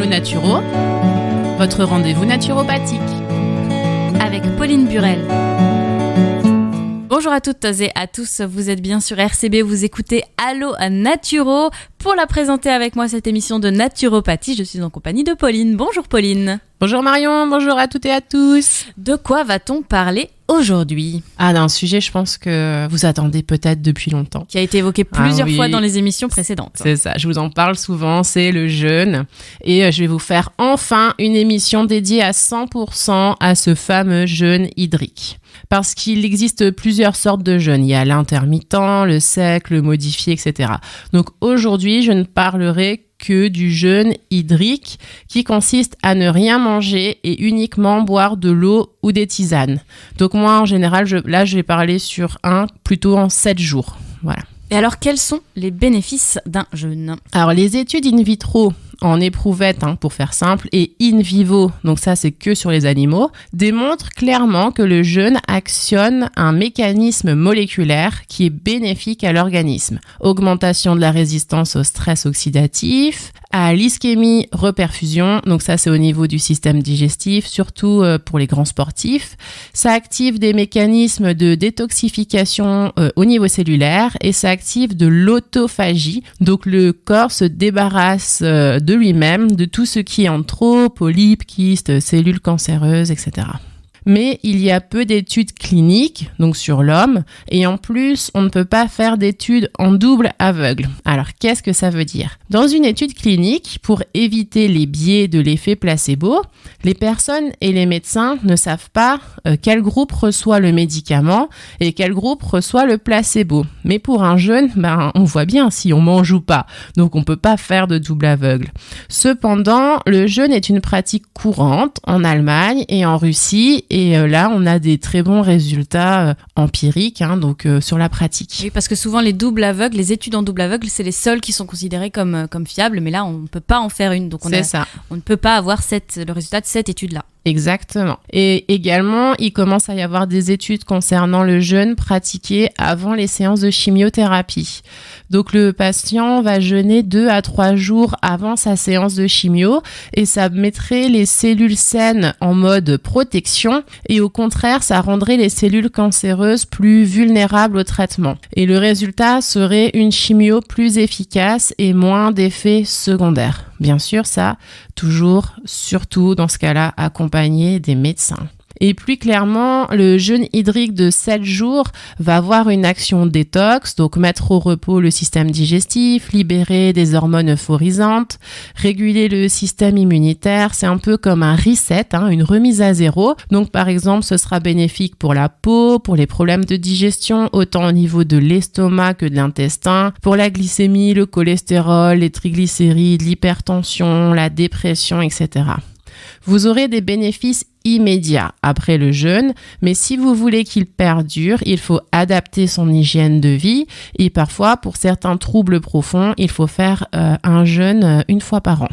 Naturo, votre rendez-vous naturopathique. Avec Pauline Burel. Bonjour à toutes et à tous, vous êtes bien sur RCB, vous écoutez Allo Naturo. Pour la présenter avec moi cette émission de naturopathie, je suis en compagnie de Pauline. Bonjour Pauline. Bonjour Marion, bonjour à toutes et à tous. De quoi va-t-on parler aujourd'hui ? D'un sujet, je pense que vous attendez peut-être depuis longtemps. Qui a été évoqué plusieurs fois dans les émissions précédentes. C'est ça, je vous en parle souvent, c'est le jeûne. Et je vais vous faire enfin une émission dédiée à 100% à ce fameux jeûne hydrique. Parce qu'il existe plusieurs sortes de jeûnes. Il y a l'intermittent, le sec, le modifié, etc. Donc aujourd'hui, je ne parlerai que du jeûne hydrique qui consiste à ne rien manger et uniquement boire de l'eau ou des tisanes. Donc moi, en général, je vais parler sur plutôt en 7 jours. Voilà. Et alors, quels sont les bénéfices d'un jeûne ? Alors, les études in vitro en éprouvette, pour faire simple, et in vivo, donc ça c'est que sur les animaux, démontrent clairement que le jeûne actionne un mécanisme moléculaire qui est bénéfique à l'organisme. Augmentation de la résistance au stress oxydatif, à l'ischémie reperfusion, donc ça c'est au niveau du système digestif, surtout pour les grands sportifs. Ça active des mécanismes de détoxification au niveau cellulaire et ça active de l'autophagie, donc le corps se débarrasse de lui-même, de tout ce qui est en trop, polypes, kystes, cellules cancéreuses, etc. Mais il y a peu d'études cliniques, donc sur l'homme, et en plus, on ne peut pas faire d'études en double aveugle. Alors, qu'est-ce que ça veut dire ? Dans une étude clinique, pour éviter les biais de l'effet placebo, les personnes et les médecins ne savent pas quel groupe reçoit le médicament et quel groupe reçoit le placebo. Mais pour un jeûne, on voit bien si on mange ou pas, donc on ne peut pas faire de double aveugle. Cependant, le jeûne est une pratique courante en Allemagne et en Russie, et là, on a des très bons résultats empiriques, donc sur la pratique. Oui, parce que souvent, les études en double aveugle, c'est les seules qui sont considérées comme fiables, mais là, on ne peut pas en faire une. Donc, on ne peut pas avoir le résultat de cette étude-là. Exactement. Et également, il commence à y avoir des études concernant le jeûne pratiqué avant les séances de chimiothérapie. Donc, le patient va jeûner 2 à 3 jours avant sa séance de chimio et ça mettrait les cellules saines en mode protection et au contraire, ça rendrait les cellules cancéreuses plus vulnérables au traitement. Et le résultat serait une chimio plus efficace et moins d'effets secondaires. Bien sûr, ça, toujours, surtout dans ce cas-là, accompagné des médecins. Et plus clairement, le jeûne hydrique de 7 jours va avoir une action détox, donc mettre au repos le système digestif, libérer des hormones euphorisantes, réguler le système immunitaire. C'est un peu comme un reset, une remise à zéro. Donc par exemple, ce sera bénéfique pour la peau, pour les problèmes de digestion, autant au niveau de l'estomac que de l'intestin, pour la glycémie, le cholestérol, les triglycérides, l'hypertension, la dépression, etc. Vous aurez des bénéfices immédiats après le jeûne, mais si vous voulez qu'il perdure, il faut adapter son hygiène de vie et parfois, pour certains troubles profonds, il faut faire un jeûne 1 fois par an.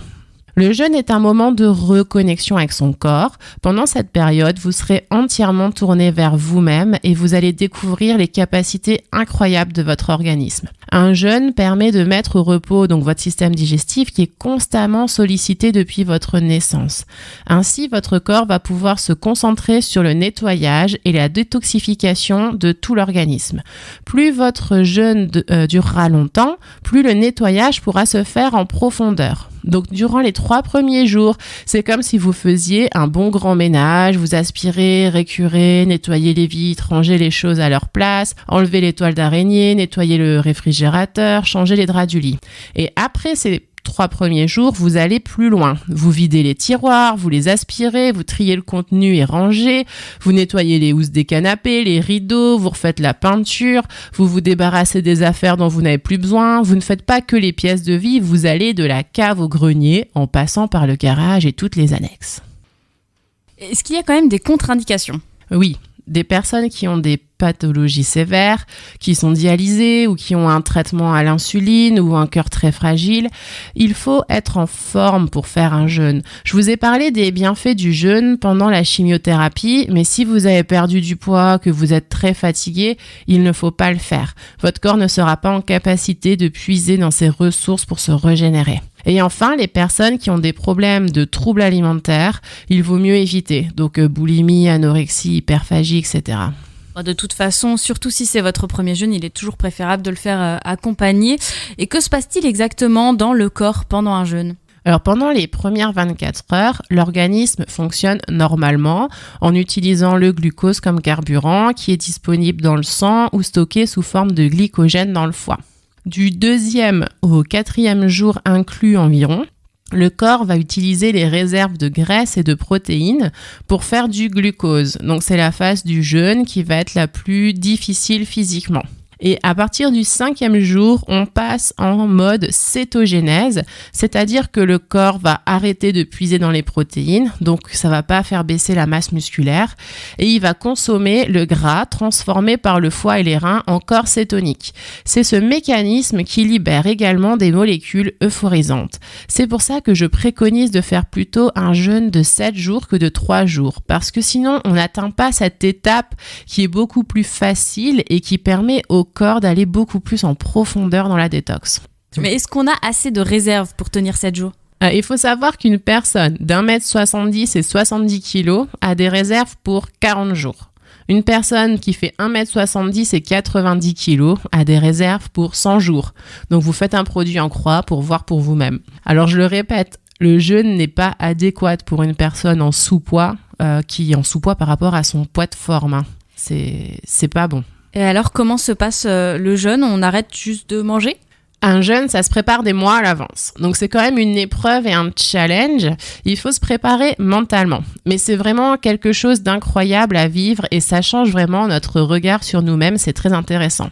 Le jeûne est un moment de reconnexion avec son corps. Pendant cette période, vous serez entièrement tourné vers vous-même et vous allez découvrir les capacités incroyables de votre organisme. Un jeûne permet de mettre au repos donc votre système digestif qui est constamment sollicité depuis votre naissance. Ainsi, votre corps va pouvoir se concentrer sur le nettoyage et la détoxification de tout l'organisme. Plus votre jeûne durera longtemps, plus le nettoyage pourra se faire en profondeur. Donc, durant les 3 premiers jours, c'est comme si vous faisiez un bon grand ménage, vous aspirez, récurez, nettoyez les vitres, rangez les choses à leur place, enlevez les toiles d'araignée, nettoyez le réfrigérateur, changez les draps du lit. Et après ces 3 premiers jours, vous allez plus loin. Vous videz les tiroirs, vous les aspirez, vous triez le contenu et rangez, vous nettoyez les housses des canapés, les rideaux, vous refaites la peinture, vous vous débarrassez des affaires dont vous n'avez plus besoin. Vous ne faites pas que les pièces de vie, vous allez de la cave au grenier en passant par le garage et toutes les annexes. Est-ce qu'il y a quand même des contre-indications ? Oui. Des personnes qui ont des pathologies sévères, qui sont dialysées ou qui ont un traitement à l'insuline ou un cœur très fragile, il faut être en forme pour faire un jeûne. Je vous ai parlé des bienfaits du jeûne pendant la chimiothérapie, mais si vous avez perdu du poids, que vous êtes très fatigué, il ne faut pas le faire. Votre corps ne sera pas en capacité de puiser dans ses ressources pour se régénérer. Et enfin, les personnes qui ont des problèmes de troubles alimentaires, il vaut mieux éviter. Donc boulimie, anorexie, hyperphagie, etc. De toute façon, surtout si c'est votre premier jeûne, il est toujours préférable de le faire accompagner. Et que se passe-t-il exactement dans le corps pendant un jeûne ? Alors pendant les premières 24 heures, l'organisme fonctionne normalement en utilisant le glucose comme carburant qui est disponible dans le sang ou stocké sous forme de glycogène dans le foie. Du 2e au 4e jour inclus environ, le corps va utiliser les réserves de graisse et de protéines pour faire du glucose. Donc c'est la phase du jeûne qui va être la plus difficile physiquement. Et à partir du 5e jour, on passe en mode cétogénèse, c'est-à-dire que le corps va arrêter de puiser dans les protéines, donc ça va pas faire baisser la masse musculaire, et il va consommer le gras transformé par le foie et les reins en corps cétonique. C'est ce mécanisme qui libère également des molécules euphorisantes. C'est pour ça que je préconise de faire plutôt un jeûne de 7 jours que de 3 jours, parce que sinon on n'atteint pas cette étape qui est beaucoup plus facile et qui permet au corps d'aller beaucoup plus en profondeur dans la détox. Mais est-ce qu'on a assez de réserves pour tenir 7 jours ? Il faut savoir qu'une personne d'1m70 et 70 kg a des réserves pour 40 jours. Une personne qui fait 1m70 et 90 kg a des réserves pour 100 jours. Donc vous faites un produit en croix pour voir pour vous-même. Alors je le répète, le jeûne n'est pas adéquat pour une personne en sous-poids qui est en sous-poids par rapport à son poids de forme. C'est pas bon. Et alors, comment se passe le jeûne ? On arrête juste de manger ? Un jeûne, ça se prépare des mois à l'avance. Donc, c'est quand même une épreuve et un challenge. Il faut se préparer mentalement. Mais c'est vraiment quelque chose d'incroyable à vivre et ça change vraiment notre regard sur nous-mêmes. C'est très intéressant.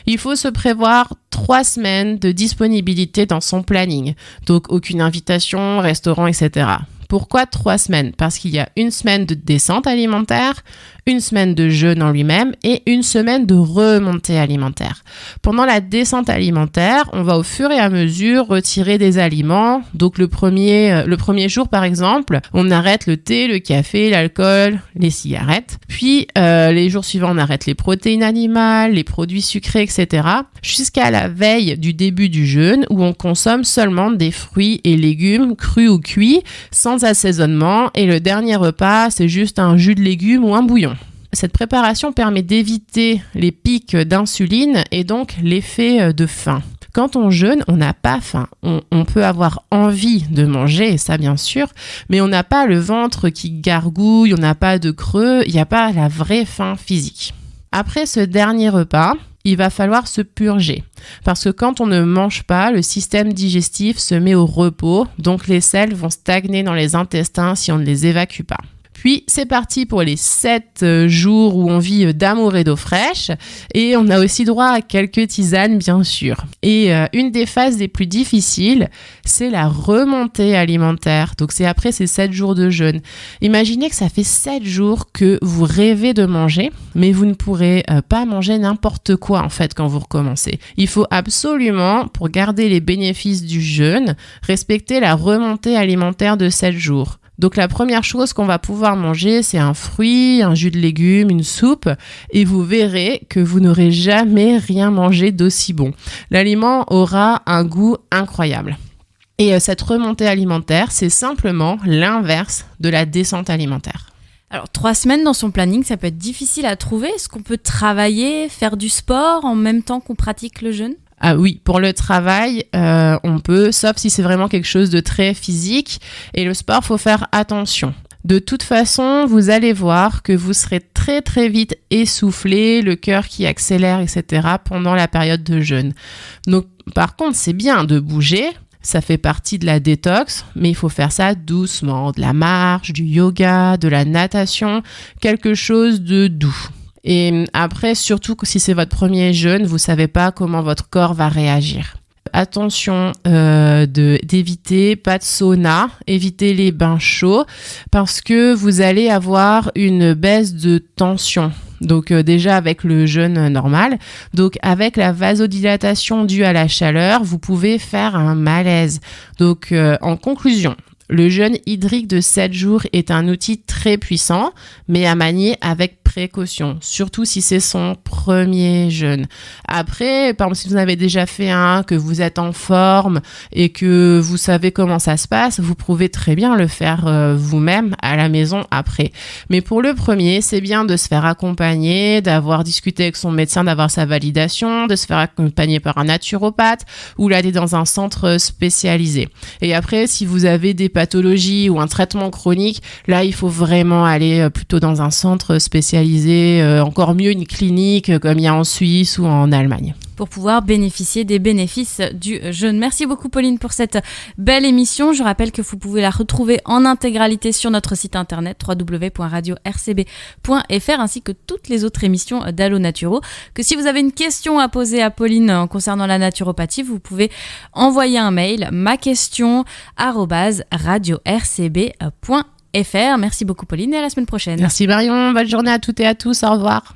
Il faut se prévoir 3 semaines de disponibilité dans son planning. Donc, aucune invitation, restaurant, etc. Pourquoi 3 semaines ? Parce qu'il y a 1 semaine de descente alimentaire, 1 semaine de jeûne en lui-même et 1 semaine de remontée alimentaire. Pendant la descente alimentaire, on va au fur et à mesure retirer des aliments. Donc le premier jour, par exemple, on arrête le thé, le café, l'alcool, les cigarettes. Puis les jours suivants, on arrête les protéines animales, les produits sucrés, etc. Jusqu'à la veille du début du jeûne où on consomme seulement des fruits et légumes crus ou cuits, sans assaisonnement. Et le dernier repas, c'est juste un jus de légumes ou un bouillon. Cette préparation permet d'éviter les pics d'insuline et donc l'effet de faim. Quand on jeûne, on n'a pas faim. On peut avoir envie de manger, ça bien sûr, mais on n'a pas le ventre qui gargouille, on n'a pas de creux, il n'y a pas la vraie faim physique. Après ce dernier repas, il va falloir se purger. Parce que quand on ne mange pas, le système digestif se met au repos, donc les sels vont stagner dans les intestins si on ne les évacue pas. Puis c'est parti pour les 7 jours où on vit d'amour et d'eau fraîche et on a aussi droit à quelques tisanes bien sûr. Et une des phases les plus difficiles, c'est la remontée alimentaire. Donc c'est après ces 7 jours de jeûne. Imaginez que ça fait 7 jours que vous rêvez de manger, mais vous ne pourrez pas manger n'importe quoi en fait quand vous recommencez. Il faut absolument, pour garder les bénéfices du jeûne, respecter la remontée alimentaire de 7 jours. Donc la première chose qu'on va pouvoir manger, c'est un fruit, un jus de légumes, une soupe et vous verrez que vous n'aurez jamais rien mangé d'aussi bon. L'aliment aura un goût incroyable. Et cette remontée alimentaire, c'est simplement l'inverse de la descente alimentaire. Alors 3 semaines dans son planning, ça peut être difficile à trouver. Est-ce qu'on peut travailler, faire du sport en même temps qu'on pratique le jeûne ? Ah oui, pour le travail, on peut, sauf si c'est vraiment quelque chose de très physique. Et le sport, faut faire attention. De toute façon, vous allez voir que vous serez très très vite essoufflé, le cœur qui accélère, etc. pendant la période de jeûne. Donc, par contre, c'est bien de bouger. Ça fait partie de la détox, mais il faut faire ça doucement. De la marche, du yoga, de la natation, quelque chose de doux. Et après, surtout si c'est votre premier jeûne, vous ne savez pas comment votre corps va réagir. Attention d'éviter, pas de sauna, évitez les bains chauds parce que vous allez avoir une baisse de tension. Donc déjà avec le jeûne normal, donc avec la vasodilatation due à la chaleur, vous pouvez faire un malaise. Donc en conclusion, le jeûne hydrique de 7 jours est un outil très puissant, mais à manier avec précaution précaution, surtout si c'est son premier jeûne. Après, par exemple, si vous en avez déjà fait un, que vous êtes en forme et que vous savez comment ça se passe, vous pouvez très bien le faire vous-même à la maison après. Mais pour le premier, c'est bien de se faire accompagner, d'avoir discuté avec son médecin, d'avoir sa validation, de se faire accompagner par un naturopathe ou d'aller dans un centre spécialisé. Et après, si vous avez des pathologies ou un traitement chronique, là, il faut vraiment aller plutôt dans un centre spécialisé, encore mieux une clinique comme il y a en Suisse ou en Allemagne. Pour pouvoir bénéficier des bénéfices du jeûne. Merci beaucoup Pauline pour cette belle émission. Je rappelle que vous pouvez la retrouver en intégralité sur notre site internet www.radio-rcb.fr ainsi que toutes les autres émissions d'Allo Naturo. Que si vous avez une question à poser à Pauline concernant la naturopathie, vous pouvez envoyer un mail maquestion@radio-rcb.fr. Merci beaucoup Pauline et à la semaine prochaine. Merci Marion, bonne journée à toutes et à tous, au revoir.